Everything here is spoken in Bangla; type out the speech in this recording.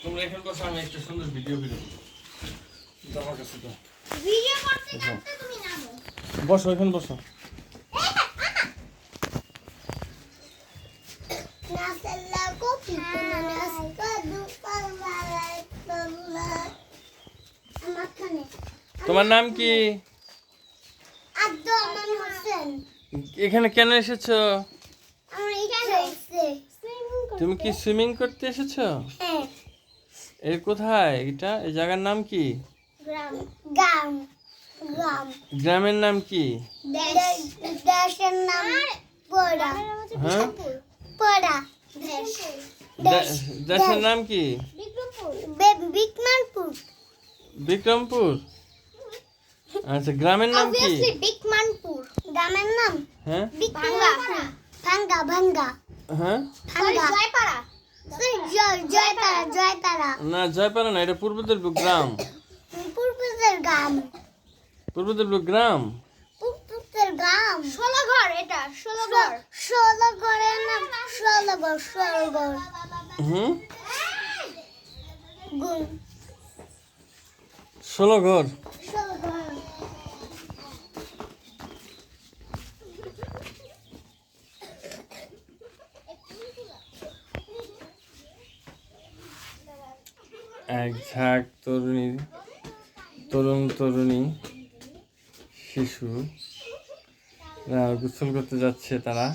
তোমরা এখন বসো, আমি একটা সুন্দর ভিডিও ভিডিও তোমার কাছে তো ভিডিও করতে করতে তুমি নামো। বসো, এখন বসো। নাসাল্লা কপি নাস কাদু পারমালাই তোমরা আমাখানে তোমার নাম কি? আব্দুল হোসেন। এখানে কেন এসেছো? আমার ইচ্ছা হইছে তুমি কি সুইমিং করতে এসেছো? হ্যাঁ। এর কোথায় এটা? এই জায়গার নাম কি? গ্রাম গ্রাম গ্রাম গ্রামের নাম কি? দেশের নাম পড়া। হ্যাঁ, পড়া দেশ দেশের নাম কি? বিকমানপুর। বিক্রমপুর। আচ্ছা, গ্রামের নাম কি? অবভিয়াসলি বিকমানপুর। গ্রামের নাম হ্যাঁ ভাঙ্গা ভাঙ্গা ভাঙ্গা হ্যাঁ, ভাঙ্গা জয়পাড়া। জয়পাড়া জয়পাড়া না জয়পাড়া না, এটা পূর্বদেবপুর গ্রাম। পূর্বদের গ্রাম পূর্বদেবপুর গ্রাম। পূর্বদের গ্রাম 16 ঘর। এটা 16 ঘর। 16 ঘরের নাম 16 ঘর। 16 ঘর হুম, গুণ 16 ঘর। 16 ঘর। এক ঝাঁক তরুণ তরুণী শিশু গোসল করতে যাচ্ছে তারা।